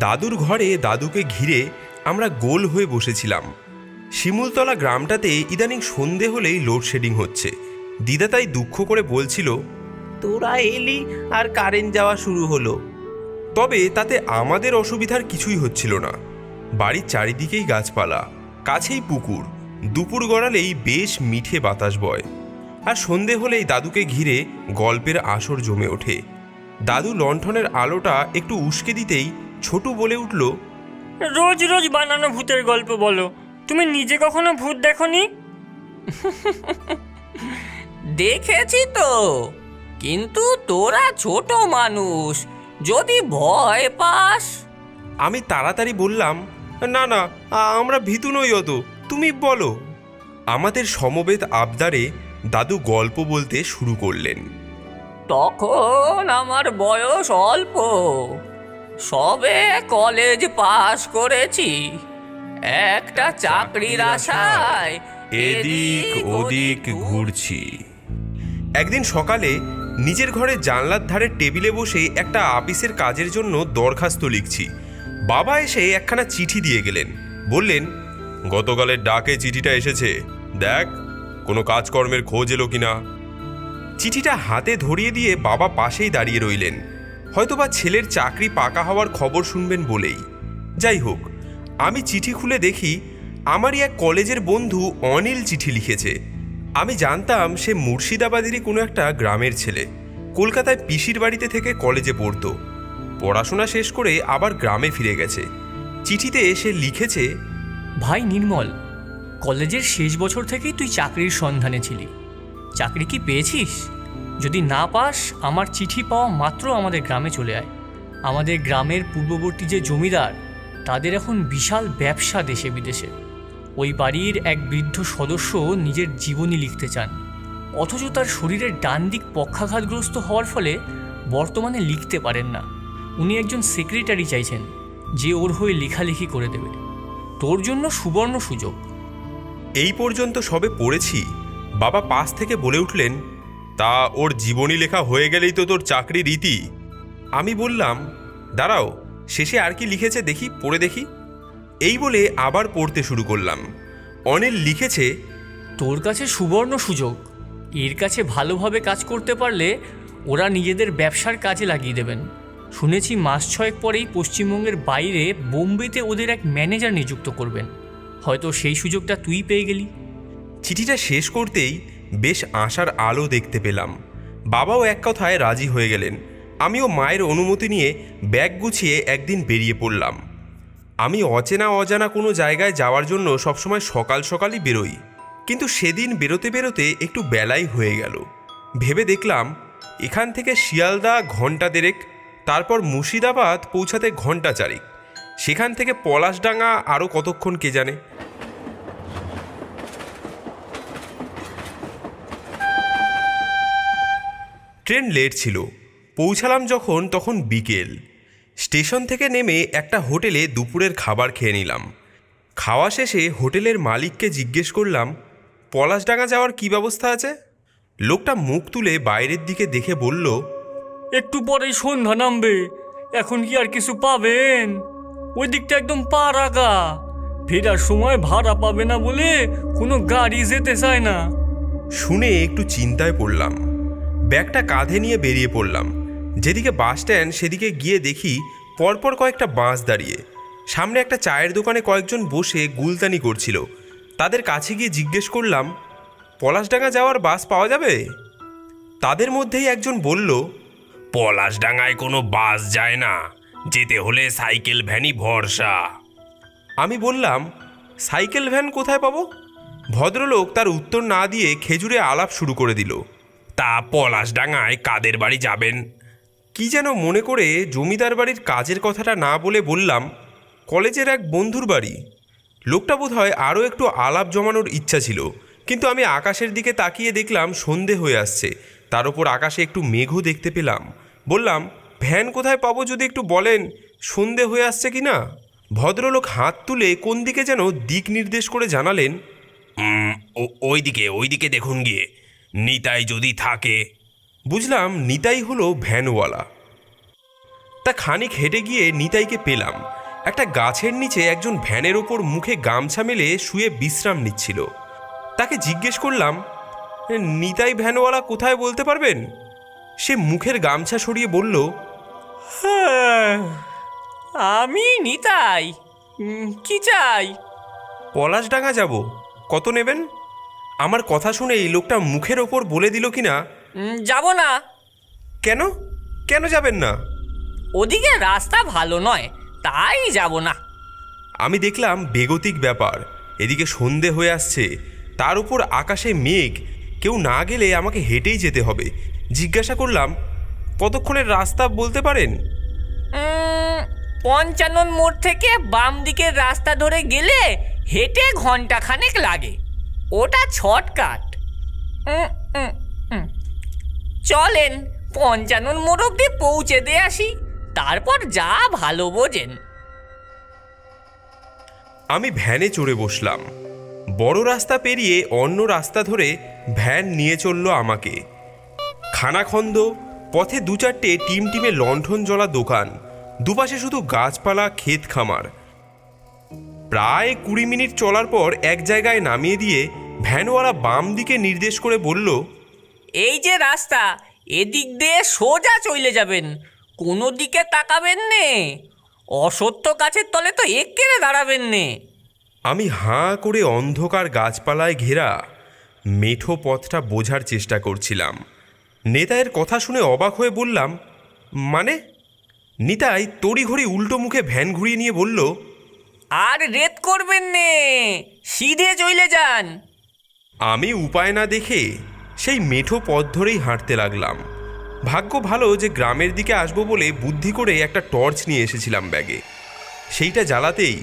দাদুর ঘরে দাদুকে ঘিরে আমরা গোল হয়ে বসেছিলাম। শিমুলতলা গ্রামটাতে ইদানিং সন্ধে হলেই লোডশেডিং হচ্ছে। দিদা তাই দুঃখ করে বলছিল, তোরা এলি আর কারেন্ট যাওয়া শুরু হলো। তবে তাতে আমাদের অসুবিধার কিছুই হচ্ছিল না। বাড়ির চারিদিকেই গাছপালা, কাছেই পুকুর, দুপুর গড়ালেই বেশ মিঠে বাতাস বয়। আর সন্ধে হলেই দাদুকে ঘিরে গল্পের আসর জমে ওঠে। দাদু লণ্ঠনের আলোটা একটু উস্কে দিতেই ছোটু বলে উঠল, রোজ রোজ বানানো ভূতের গল্প বলো, তুমি নিজে কখনো ভূত দেখোনি? দেখেছি তো, কিন্তু তোরা ছোট মানুষ, যদি ভয় পাস। আমি তাড়াতাড়ি বললাম, না না, আমরা ভীতু নই অত, তুমি বলো। আমাদের সমবেত আবদারে দাদু গল্প বলতে শুরু করলেন। তখন আমার বয়স অল্প, সবে কলেজ পাশ করেছি। একটা চাকরির আশায় এদিক ওদিক ঘুরছি। একদিন সকালে নিজের ঘরে জানলার ধারে টেবিলে বসে একটা আপিসের কাজের জন্য দরখাস্ত লিখছি। বাবা এসে একখানা চিঠি দিয়ে গেলেন। বললেন, গতকালের ডাকে চিঠিটা এসেছে, দেখ কোনো কাজকর্মের খোঁজ এলো কিনা। চিঠিটা হাতে ধরিয়ে দিয়ে বাবা পাশেই দাঁড়িয়ে রইলেন, হয়তোবা ছেলের চাকরি পাকা হওয়ার খবর শুনবেন বলেই। যাই হোক, আমি চিঠি খুলে দেখি আমারই এক কলেজের বন্ধু অনিল চিঠি লিখেছে। আমি জানতাম সে মুর্শিদাবাদেরই কোনো একটা গ্রামের ছেলে। কলকাতায় পিসির বাড়িতে থেকে কলেজে পড়তো। পড়াশোনা শেষ করে আবার গ্রামে ফিরে গেছে। চিঠিতে সে লিখেছে, ভাই নির্মল, কলেজের শেষ বছর থেকেই তুই চাকরির সন্ধানে ছিলি। চাকরি কি পেয়েছিস? যদি না পাস, আমার চিঠি পাওয়া মাত্র আমাদের গ্রামে চলে আয়। আমাদের গ্রামের পূর্ববর্তী যে জমিদার, তাদের এখন বিশাল ব্যবসা দেশে বিদেশে। ওই বাড়ির এক বৃদ্ধ সদস্য নিজের জীবনী লিখতে চান, অথচ তার শরীরের ডান দিক পক্ষাঘাতগ্রস্ত হওয়ার ফলে বর্তমানে লিখতে পারেন না। উনি একজন সেক্রেটারি চাইছেন, যে ওর হয়ে লেখালেখি করে দেবে। তোর জন্য সুবর্ণ সুযোগ। এই পর্যন্ত সবে পড়েছি, বাবা পাশ থেকে বলে উঠলেন, তা ওর জীবনী লেখা হয়ে গেলেই তো তোর চাকরি রীতি। আমি বললাম, দাঁড়াও, শেষে আর কি লিখেছে দেখি, পড়ে দেখি। এই বলে আবার পড়তে শুরু করলাম। অনিল লিখেছে, তোর কাছে সুবর্ণ সুযোগ। এর কাছে ভালোভাবে কাজ করতে পারলে ওরা নিজেদের ব্যবসার কাজে লাগিয়ে দেবেন। শুনেছি মাস 6 পরেই পশ্চিমবঙ্গের বাইরে বোম্বেতে ওদের এক ম্যানেজার নিযুক্ত করবেন। হয়তো সেই সুযোগটা তুই পেয়ে গেলি। চিঠিটা শেষ করতেই বেশ আশার আলো দেখতে পেলাম। বাবাও এক কথায় রাজি হয়ে গেলেন। আমিও মায়ের অনুমতি নিয়ে ব্যাগ গুছিয়ে একদিন বেরিয়ে পড়লাম। আমি অচেনা অজানা কোনো জায়গায় যাওয়ার জন্য সবসময় সকাল সকালই বেরোই, কিন্তু সেদিন বেরোতে বেরোতে একটু বেলাই হয়ে গেল। ভেবে দেখলাম, এখান থেকে শিয়ালদা ঘন্টা দেড়েক, তারপর মুর্শিদাবাদ পৌঁছাতে ঘন্টা চারেক, সেখান থেকে পলাশডাঙ্গা আরও কতক্ষণ কে জানে। ট্রেন লেট ছিল। পৌঁছালাম যখন তখন বিকেল। স্টেশন থেকে নেমে একটা হোটেলে দুপুরের খাবার খেয়ে নিলাম। খাওয়া শেষে হোটেলের মালিককে জিজ্ঞেস করলাম, পলাশডাঙ্গা যাওয়ার কী ব্যবস্থা আছে? লোকটা মুখ তুলে বাইরের দিকে দেখে বলল, একটু পরেই সন্ধ্যা নামবে, এখন কি আর কিছু পাবেন? ওই দিকটা একদম পা রাখা। ফেরার সময় ভাড়া পাবে না বলে কোনো গাড়ি যেতে চায় না। শুনে একটু চিন্তায় পড়লাম। ব্যাগটা কাঁধে নিয়ে বেরিয়ে পড়লাম। যেদিকে বাস স্ট্যান্ড সেদিকে গিয়ে দেখি পরপর কয়েকটা বাস দাঁড়িয়ে। সামনে একটা চায়ের দোকানে কয়েকজন বসে গুলতানি করছিল। তাদের কাছে গিয়ে জিজ্ঞেস করলাম, পলাশডাঙ্গা যাওয়ার বাস পাওয়া যাবে? তাদের মধ্যেই একজন বলল, পলাশডাঙ্গায় কোনো বাস যায় না, যেতে হলে সাইকেল ভ্যানই ভরসা। আমি বললাম, সাইকেল ভ্যান কোথায় পাবো? ভদ্রলোক তার উত্তর না দিয়ে খেজুরে আলাপ শুরু করে দিল। তা পলাশডাঙ্গায় কাদের বাড়ি যাবেন? কি যেন মনে করে জমিদার বাড়ির কাজের কথাটা না বলে বললাম, কলেজের এক বন্ধুর বাড়ি। লোকটা বোধহয় আরও একটু আলাপ জমানোর ইচ্ছা ছিল, কিন্তু আমি আকাশের দিকে তাকিয়ে দেখলাম সন্ধে হয়ে আসছে। তার ওপর আকাশে একটু মেঘও দেখতে পেলাম। বললাম, ভ্যান কোথায় পাবো যদি একটু বলেন, সন্ধে হয়ে আসছে কি না? ভদ্রলোক হাত তুলে কোন দিকে যেন দিক নির্দেশ করে জানালেন, ওইদিকে দেখুন গিয়ে, নিতাই যদি থাকে। বুঝলাম নিতাই হলো ভ্যানওয়ালা। তা খানিক হেঁটে গিয়ে নিতাইকে পেলাম। একটা গাছের নিচে একজন ভ্যানের ওপর মুখে গামছা মেলে শুয়ে বিশ্রাম নিচ্ছিল। তাকে জিজ্ঞেস করলাম, নিতাই ভ্যানওয়ালা কোথায় বলতে পারবেন? সে মুখের গামছা সরিয়ে বলল, হ্যাঁ, আমি নিতাই। কি চাই? পলাশডাঙ্গা যাব, কত নেবেন? আমার কথা শুনে এই লোকটা মুখের ওপর বলে দিল কিনা। যাব না। কেন কেন যাবেন না? ওদিকে রাস্তা ভালো নয়, তাই যাব না। আমি দেখলাম বেগতিক ব্যাপার। এদিকে সন্ধে হয়ে আসছে, তার উপর আকাশে মেঘ। কেউ না গেলে আমাকে হেঁটেই যেতে হবে। জিজ্ঞাসা করলাম, কতক্ষণের রাস্তা বলতে পারেন? 55 মোড় থেকে বাম দিকের রাস্তা ধরে গেলে হেঁটে ঘন্টাখানেক লাগে। ওটা শর্টকাট। চলেন 55 মোড় অব্দি পৌঁছে দিয়ে আসি, তারপর যা ভালো বোঝেন। আমি ভ্যানে চড়ে বসলাম। বড় রাস্তা পেরিয়ে অন্য রাস্তা ধরে ভ্যান নিয়ে চলল আমাকে। খানাখন্দ, পথে দু চারটে টিমটিমে লণ্ঠন জ্বলা দোকান, দুপাশে শুধু গাছপালা, ক্ষেত খামার। প্রায় 20 মিনিট চলার পর এক জায়গায় নামিয়ে দিয়ে ভ্যানওয়ালা বাম দিকে নির্দেশ করে বলল, এই যে রাস্তা, এদিক দিয়ে সোজা চলে যাবেন, কোনো দিকে তাকাবেন নে। অসত্য গাছের তলে তো এক্কেরে দাঁড়াবেন নে। আমি হাঁ করে অন্ধকার গাছপালায় ঘেরা মেঠো পথটা বোঝার চেষ্টা করছিলাম। নেতায়ের কথা শুনে অবাক হয়ে বললাম, মানে? নিতাই তড়িঘড়ি উল্টো মুখে ভ্যান ঘুরিয়ে নিয়ে বলল, আর রেত করবেন নে, সিধে চলে যান। আমি উপায় না দেখে সেই মেঠো পথ ধরেই হাঁটতে লাগলাম। ভাগ্য ভালো যে গ্রামের দিকে আসবো বলে বুদ্ধি করে একটা টর্চ নিয়ে এসেছিলাম ব্যাগে। সেইটা জ্বালাতেই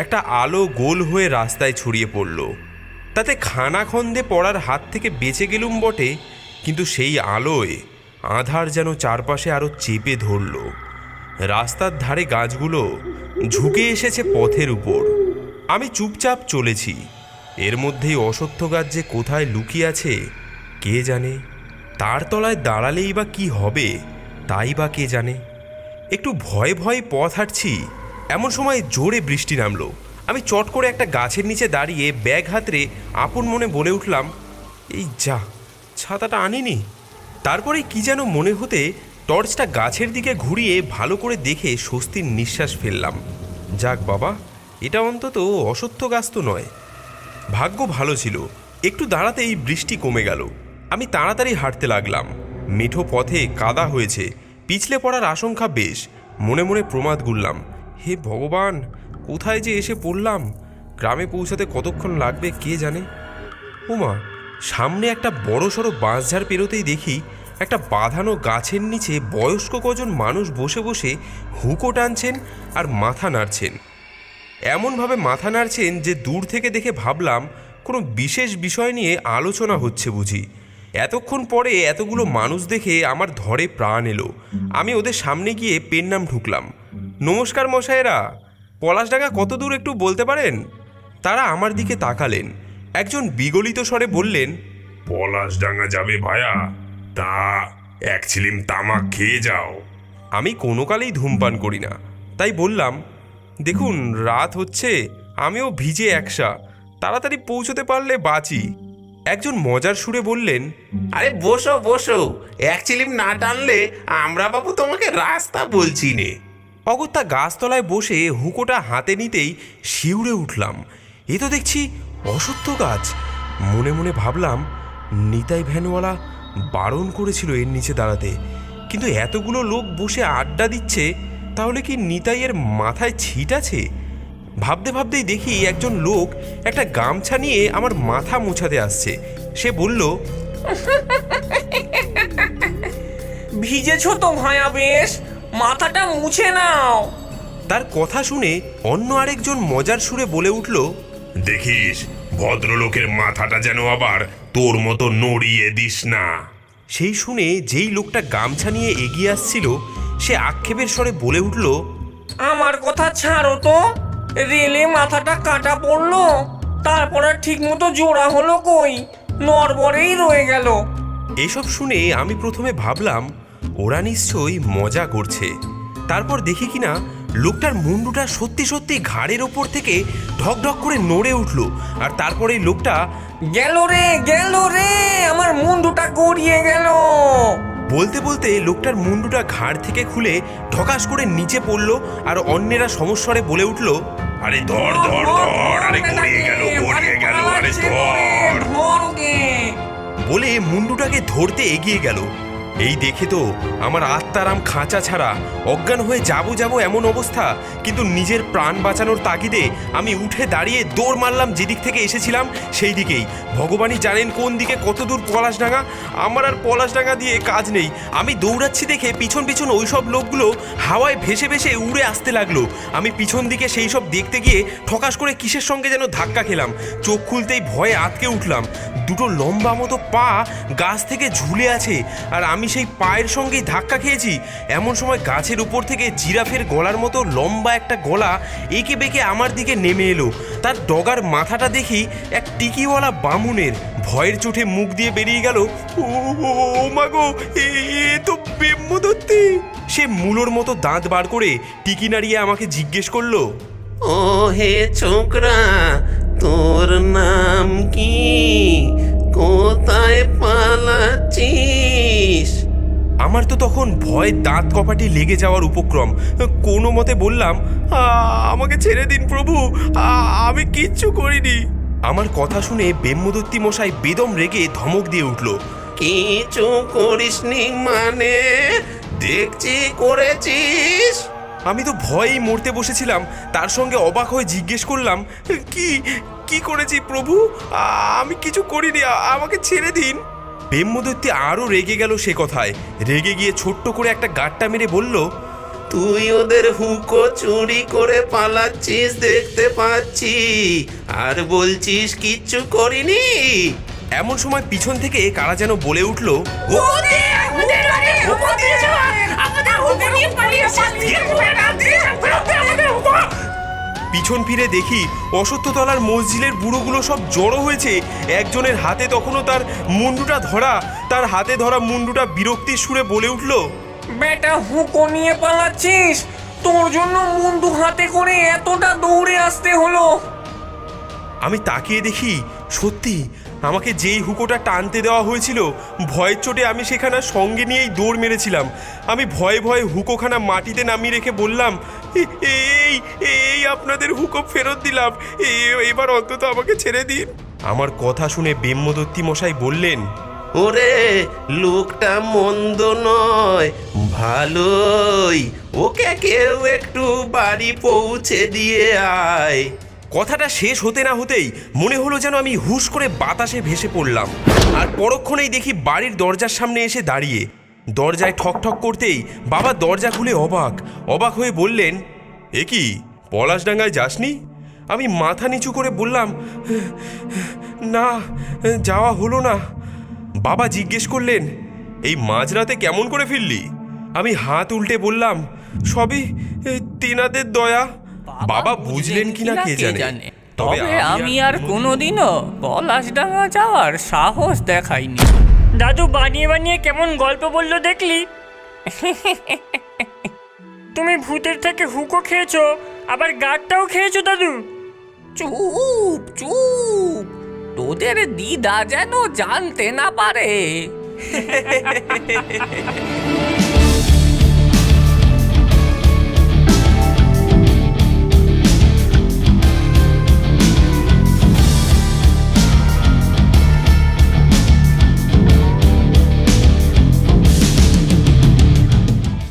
একটা আলো গোল হয়ে রাস্তায় ছড়িয়ে পড়ল। তাতে খানাখন্দে পড়ার হাত থেকে বেঁচে গেলুম বটে, কিন্তু সেই আলোয় আধার যেন চারপাশে আরও চেপে ধরল। রাস্তার ধারে গাছগুলো ঝুঁকে এসেছে পথের উপর। আমি চুপচাপ চলেছি। এর মধ্যেই অসত্য গাছ যে কোথায় লুকিয়ে আছে কে জানে। তার তলায় দাঁড়ালেই বা কি হবে তাই বা কে জানে। একটু ভয়ে ভয়ে পথ হাঁটছি, এমন সময় জোরে বৃষ্টি নামলো। আমি চট করে একটা গাছের নিচে দাঁড়িয়ে ব্যাগ হাতড়ে আপন মনে বলে উঠলাম, এই যা, ছাতাটা আনিনি। তারপরে কি যেন মনে হতে টর্চটা গাছের দিকে ঘুরিয়ে ভালো করে দেখে স্বস্তির নিঃশ্বাস ফেললাম। যাক বাবা, এটা অন্তত অসত্য গাছ তো নয়। ভাগ্য ভালো ছিল, একটু দাঁড়াতেই বৃষ্টি কমে গেল। আমি তাড়াতাড়ি হাঁটতে লাগলাম। মেঠো পথে কাদা হয়েছে, পিছলে পড়ার আশঙ্কা বেশ। মনে মনে প্রমাদ গুনলাম, হে ভগবান, কোথায় যে এসে পড়লাম। গ্রামে পৌঁছাতে কতক্ষণ লাগবে কে জানে। উমা, সামনে একটা বড়সড় বাঁশঝাড় পেরোতেই দেখি একটা বাঁধানো গাছের নিচে বয়স্ক কজন মানুষ বসে বসে হুঁকো টানছেন আর মাথা নাড়ছেন। এমনভাবে মাথা নাড়ছেন যে দূর থেকে দেখে ভাবলাম কোনো বিশেষ বিষয় নিয়ে আলোচনা হচ্ছে বুঝি। এতক্ষণ পরে এতগুলো মানুষ দেখে আমার ধরে প্রাণ এলো। আমি ওদের সামনে গিয়ে পেন নাম ঢুকলাম। নমস্কার মশাইরা, পলাশডাঙ্গা কত দূর একটু বলতে পারেন? তারা আমার দিকে তাকালেন। একজন বিগলিত স্বরে বললেন, পলাশডাঙ্গা যাবে ভায়া? তা এক ছিলিম তামাক খেয়ে যাও। আমি কোনো কালেই ধূমপান করি না, তাই বললাম, দেখুন রাত হচ্ছে, আমিও ভিজে একসা, তাড়াতাড়ি পৌঁছতে পারলে বাঁচি। একজন মজার সুরে বললেন, আরে বসো বসো, এক চিলিম না টানলে আমরা বাবু তোমাকে রাস্তা বলছি নে। অগত্যা গাছতলায় বসে হুঁকোটা হাতে নিতেই শিউরে উঠলাম। এ তো দেখছি অসত্য গাছ। মনে মনে ভাবলাম, নিতাই ভ্যানওয়ালা বারণ করেছিল এর নিচে দাঁড়াতে, কিন্তু এতগুলো লোক বসে আড্ডা দিচ্ছে, তাহলে কি নিতাইয়ের মাথায় ছিট আছে? ভাবতে ভাবতেই দেখি একজন লোক একটা গামছা নিয়ে আমার মাথা মোছাতে আসছে। সে বলল, ভিজেছ তো ভায়া বেশ, মাথাটা মুছে নাও। তার কথা শুনে অন্য আরেকজন মজার সুরে বলে উঠল, দেখিস ভদ্রলোকের মাথাটা যেন আবার তোর মতো নড়িয়ে দিস না। সেই শুনে যেই লোকটা গামছা নিয়ে এগিয়ে আসছিল সে আক্ষেপের স্বরে বলে উঠল, আমার কথা ছাড়ো তো, রেলে মাথাটা কাটা পড়লো, তারপর আর ঠিক মতো জোড়া হলো কই, নড়বড়েই রয়ে গেল। এসব শুনে আমি প্রথমে ভাবলাম ওরা নিশ্চয়ই মজা করছে। তারপর দেখি কিনা লোকটার মুন্ডুটা সত্যি সত্যি ঘাড়ের ওপর থেকে ঢক ঢক করে নড়ে উঠলো। আর তারপরে লোকটা গেল রে, আমার মুন্ডুটা গড়িয়ে গেল। বলতে বলতে লোকটার মুন্ডুটা ঘাড় থেকে খুলে ঢকাস করে নিচে পড়লো। আর অন্যেরা সমস্বরে বলে উঠলো, আরে ধর ধর ধর, আরে গড়িয়ে গেল, আরে ধর। বলে মুন্ডুটাকে ধরতে এগিয়ে গেল। এই দেখে তো আমার আত্মারাম খাঁচা ছাড়া অজ্ঞান হয়ে যাবো এমন অবস্থা। কিন্তু নিজের প্রাণ বাঁচানোর তাগিদে আমি উঠে দাঁড়িয়ে দৌড় মারলাম যেদিক থেকে এসেছিলাম সেই দিকেই। ভগবানই জানেন কোন দিকে কত দূর পলাশডাঙ্গা। আমার আর পলাশডাঙ্গা দিয়ে কাজ নেই। আমি দৌড়াচ্ছি দেখে পিছন পিছন ওইসব লোকগুলো হাওয়ায় ভেসে ভেসে উড়ে আসতে লাগলো। আমি পিছন দিকে সেই সব দেখতে গিয়ে ঠকাস করে কিসের সঙ্গে যেন ধাক্কা খেলাম। চোখ খুলতেই ভয়ে আটকে উঠলাম। দুটো লম্বা মতো পা গাছ থেকে ঝুলে আছে, আর আমি সেই পায়ের সঙ্গেই ধাক্কা খেয়েছি। এমন সময় গাছের উপর থেকে জিরাফের গলার মতো লম্বা একটা গলা এঁকে বেঁকে আমার দিকে নেমে এলো। তার ডগার মাথাটা দেখি এক টিকিওয়ালা বামুনের। ভয়ের চোটে মুখ দিয়ে বেরিয়ে গেল, ও মাগো, এ তো ব্রহ্মদত্তি। সে মূলোর মতো দাঁত বার করে টিকি নাড়িয়ে আমাকে জিজ্ঞেস করলো, ও হে ছোকরা, তোর নাম কি? কোথায় পালাচ্ছিস? আমার তো তখন ভয় দাঁত কপাটি লেগে যাওয়ার উপক্রম। কোনো মতে বললাম, আমাকে ছেড়ে দিন প্রভু, আমি কিচ্ছু করিনি। আমার কথা শুনে ব্রহ্মদত্তি মশাই বেদম রেগে ধমক দিয়ে উঠল, কিছু করিসনি মানে? দেখছি করেছিস। আমি তো ভয়েই মরতে বসেছিলাম। তার সঙ্গে অবাক হয়ে জিজ্ঞেস করলাম, কি করেছি প্রভু? আমি কিছু করিনি, আমাকে ছেড়ে দিন। ব্রহ্মদত্তি আরও রেগে গেল সে কথায়। রেগে গিয়ে ছোট্ট করে একটা গাঁটটা মেরে বলল, তুই ওদের হুকো চুরি করে পালাচ্ছিস দেখতে পাচ্ছি, আর বলছিস কিচ্ছু করিনি। এমন সময় পিছন থেকে কারা যেন বলে উঠল, পিছন ফিরে দেখি অশ্বত্থতলার মসজিদের বুড়োগুলো সব জড়ো হয়েছে। একজনের হাতে তখনও তার মুন্ডুটা ধরা। তার হাতে ধরা মুন্ডুটা বিরক্তির সুরে বলে উঠল, বেটা হুকো নিয়ে পালাচ্ছিস? তোর জন্য মুন্ডু হাতে করে এতটা দৌড়ে আসতে হলো। আমি তাকিয়ে দেখি সত্যি আমাকে যেই হুকোটা টানতে দেওয়া হয়েছিল, ভয়ের চোটে আমি সেখানে সঙ্গে নিয়েই দৌড় মেরেছিলাম। আমি ভয়ে ভয়ে হুকোখানা মাটিতে নামিয়ে রেখে বললাম, এই আপনাদের হুকো ফেরত দিলাম, এবার অন্তত আমাকে ছেড়ে দিন। আমার কথা শুনে ব্রহ্মদত্তি মশাই বললেন, ওরে, লোকটা মন্দ নয়, ভালোই। ওকে কেউ একটু বাড়ি পৌঁছে দিয়ে আয়। কথাটা শেষ হতে না হতেই মনে হলো যেন আমি হুশ করে বাতাসে ভেসে পড়লাম। আর পরক্ষণেই দেখি বাড়ির দরজার সামনে এসে দাঁড়িয়ে। দরজায় ঠক ঠক করতেই বাবা দরজা খুলে অবাক হয়ে বললেন, এ কি, পলাশডাঙ্গায় যাসনি? আমি মাথা নিচু করে বললাম, না, যাওয়া হলো না। বাবা জিজ্ঞেস করলেন, এই মাঝরাতে কেমন করে ফিরলি? আমি হাত উল্টে বললাম, সবই তেনাদের দয়া। বাবা বুঝলেন কিনা কে জানে, তবে আমি আর কোনোদিনও পলাশডাঙ্গা যাওয়ার সাহস দেখাইনি। দাদু বানিয়ে বানিয়ে কেমন গল্প বললো দেখলি? তুমি ভূতের থেকে হুকো খেয়েছো, আবার গাঁটটাও খেয়েছো দাদু। চুপ চুপ, তোদের দিদা যেন জানতে না পারে।